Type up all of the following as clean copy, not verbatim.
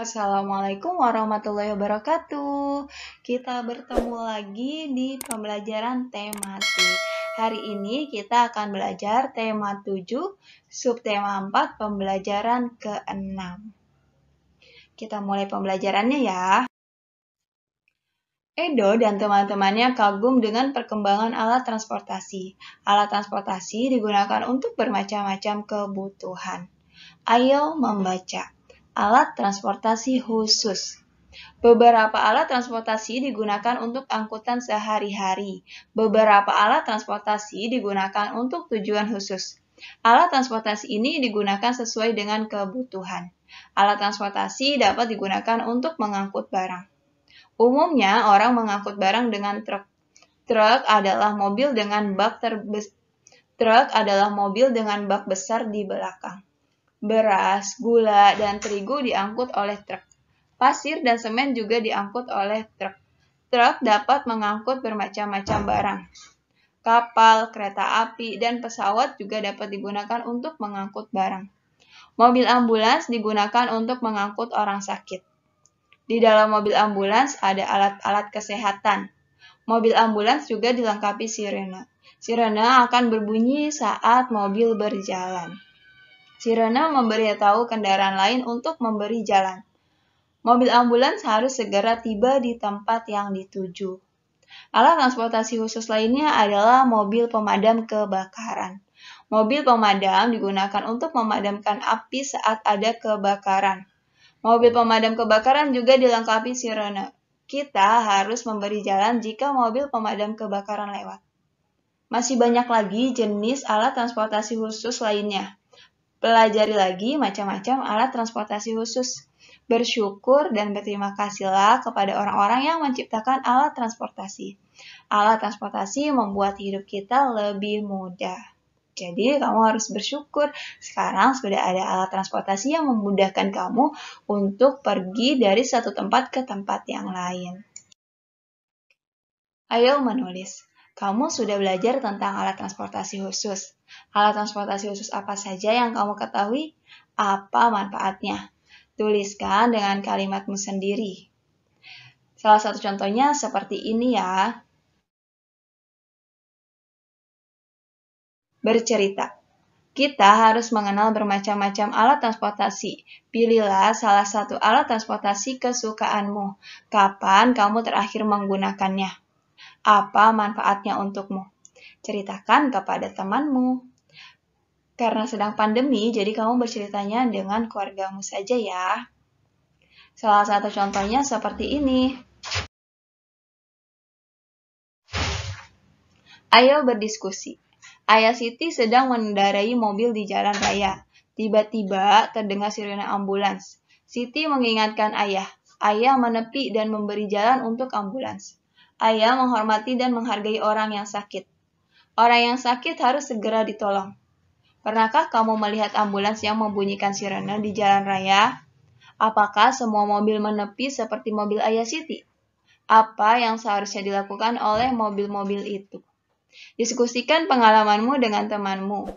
Assalamualaikum warahmatullahi wabarakatuh. Kita bertemu lagi di pembelajaran tematik. Hari ini kita akan belajar tema 7, subtema 4, pembelajaran ke-6. Kita mulai pembelajarannya ya. Edo dan teman-temannya kagum dengan perkembangan alat transportasi. Alat transportasi digunakan untuk bermacam-macam kebutuhan. Ayo membaca. Alat transportasi khusus. Beberapa alat transportasi digunakan untuk angkutan sehari-hari. Beberapa alat transportasi digunakan untuk tujuan khusus. Alat transportasi ini digunakan sesuai dengan kebutuhan. Alat transportasi dapat digunakan untuk mengangkut barang. Umumnya, orang mengangkut barang dengan truk. Truk adalah mobil dengan bak besar di belakang. Beras, gula, dan terigu diangkut oleh truk. Pasir dan semen juga diangkut oleh truk. Truk dapat mengangkut bermacam-macam barang. Kapal, kereta api, dan pesawat juga dapat digunakan untuk mengangkut barang. Mobil ambulans digunakan untuk mengangkut orang sakit. Di dalam mobil ambulans ada alat-alat kesehatan. Mobil ambulans juga dilengkapi sirene. Sirene akan berbunyi saat mobil berjalan. Sirene memberitahu kendaraan lain untuk memberi jalan. Mobil ambulans harus segera tiba di tempat yang dituju. Alat transportasi khusus lainnya adalah mobil pemadam kebakaran. Mobil pemadam digunakan untuk memadamkan api saat ada kebakaran. Mobil pemadam kebakaran juga dilengkapi sirene. Kita harus memberi jalan jika mobil pemadam kebakaran lewat. Masih banyak lagi jenis alat transportasi khusus lainnya. Pelajari lagi macam-macam alat transportasi khusus. Bersyukur dan berterima kasihlah kepada orang-orang yang menciptakan alat transportasi. Alat transportasi membuat hidup kita lebih mudah. Jadi kamu harus bersyukur sekarang sudah ada alat transportasi yang memudahkan kamu untuk pergi dari satu tempat ke tempat yang lain. Ayo menulis. Kamu sudah belajar tentang alat transportasi khusus. Alat transportasi khusus apa saja yang kamu ketahui? Apa manfaatnya? Tuliskan dengan kalimatmu sendiri. Salah satu contohnya seperti ini ya. Bercerita. Kita harus mengenal bermacam-macam alat transportasi. Pilihlah salah satu alat transportasi kesukaanmu. Kapan kamu terakhir menggunakannya? Apa manfaatnya untukmu? Ceritakan kepada temanmu. Karena sedang pandemi, jadi kamu berceritanya dengan keluargamu saja ya. Salah satu contohnya seperti ini. Ayo berdiskusi. Ayah Siti sedang mengendarai mobil di jalan raya. Tiba-tiba terdengar sirene ambulans. Siti mengingatkan ayah. Ayah menepi dan memberi jalan untuk ambulans. Ayah menghormati dan menghargai orang yang sakit. Orang yang sakit harus segera ditolong. Pernahkah kamu melihat ambulans yang membunyikan sirene di jalan raya? Apakah semua mobil menepi seperti mobil Ayah Siti? Apa yang seharusnya dilakukan oleh mobil-mobil itu? Diskusikan pengalamanmu dengan temanmu.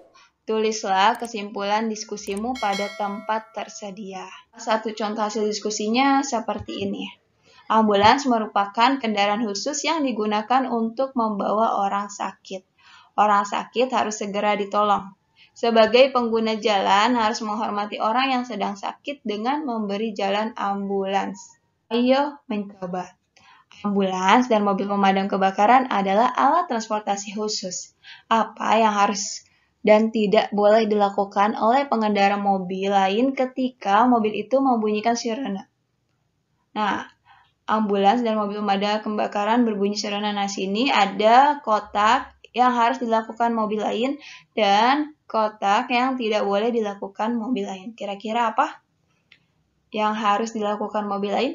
Tulislah kesimpulan diskusimu pada tempat tersedia. Satu contoh hasil diskusinya seperti ini. Ambulans merupakan kendaraan khusus yang digunakan untuk membawa orang sakit. Orang sakit harus segera ditolong. Sebagai pengguna jalan harus menghormati orang yang sedang sakit dengan memberi jalan ambulans. Ayo mencoba. Ambulans dan mobil pemadam kebakaran adalah alat transportasi khusus. Apa yang harus dan tidak boleh dilakukan oleh pengendara mobil lain ketika mobil itu membunyikan sirene? Nah, ambulans dan mobil pemadam kebakaran berbunyi sirene. Nah, sini ada kotak yang harus dilakukan mobil lain dan kotak yang tidak boleh dilakukan mobil lain. Kira-kira apa yang harus dilakukan mobil lain?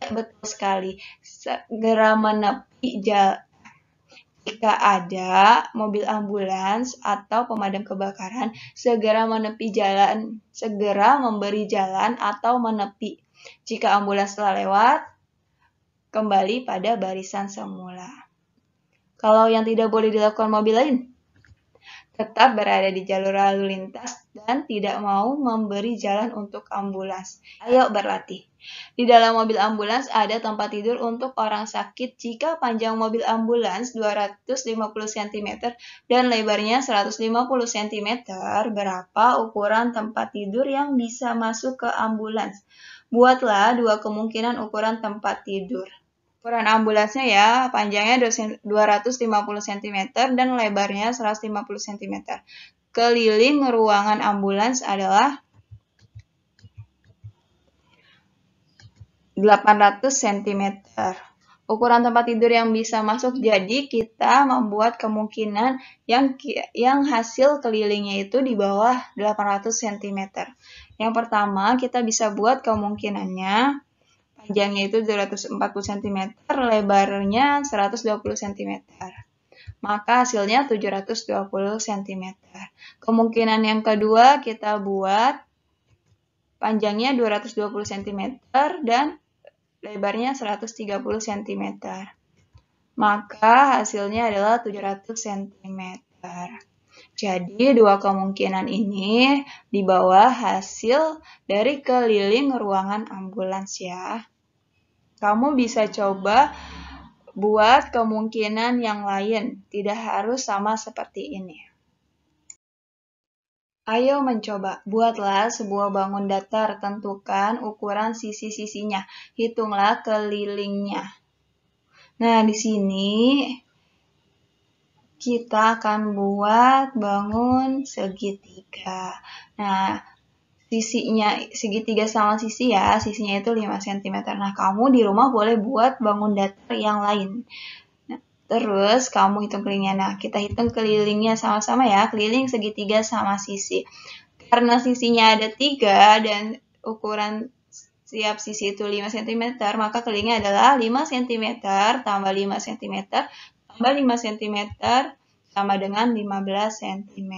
Betul sekali. Segera menepi jalan. Jika ada mobil ambulans atau pemadam kebakaran, segera menepi jalan, segera memberi jalan atau menepi. Jika ambulans telah lewat, kembali pada barisan semula. Kalau yang tidak boleh dilakukan mobil lain, tetap berada di jalur lalu lintas, dan tidak mau memberi jalan untuk ambulans. Ayo berlatih. Di dalam mobil ambulans ada tempat tidur untuk orang sakit jika panjang mobil ambulans 250 cm dan lebarnya 150 cm. Berapa ukuran tempat tidur yang bisa masuk ke ambulans? Buatlah dua kemungkinan ukuran tempat tidur. Ukuran ambulansnya ya, panjangnya 250 cm dan lebarnya 150 cm. Keliling ruangan ambulans adalah 800 cm. Ukuran tempat tidur yang bisa masuk, jadi kita membuat kemungkinan yang hasil kelilingnya itu di bawah 800 cm. Yang pertama, kita bisa buat kemungkinannya panjangnya itu 240 cm, lebarnya 120 cm. Maka hasilnya 720 cm. Kemungkinan yang kedua kita buat panjangnya 220 cm dan lebarnya 130 cm. Maka hasilnya adalah 700 cm. Jadi dua kemungkinan ini di bawah hasil dari keliling ruangan ambulans ya. Kamu bisa coba buat kemungkinan yang lain, tidak harus sama seperti ini. Ayo mencoba, buatlah sebuah bangun datar, tentukan ukuran sisi-sisinya, hitunglah kelilingnya. Nah, di sini kita akan buat bangun segitiga. Nah, segitiga sama sisi ya, sisinya itu 5 cm. Nah, kamu di rumah boleh buat bangun datar yang lain. Nah, terus kamu hitung kelilingnya. Nah, kita hitung kelilingnya sama-sama ya, keliling segitiga sama sisi. Karena sisinya ada 3 dan ukuran setiap sisi itu 5 cm, maka kelilingnya adalah 5 cm tambah 5 cm tambah 5 cm sama dengan 15 cm.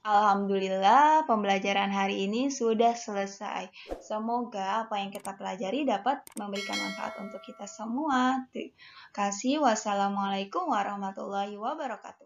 Alhamdulillah, pembelajaran hari ini sudah selesai. Semoga apa yang kita pelajari dapat memberikan manfaat untuk kita semua. Terima kasih. Wassalamualaikum warahmatullahi wabarakatuh.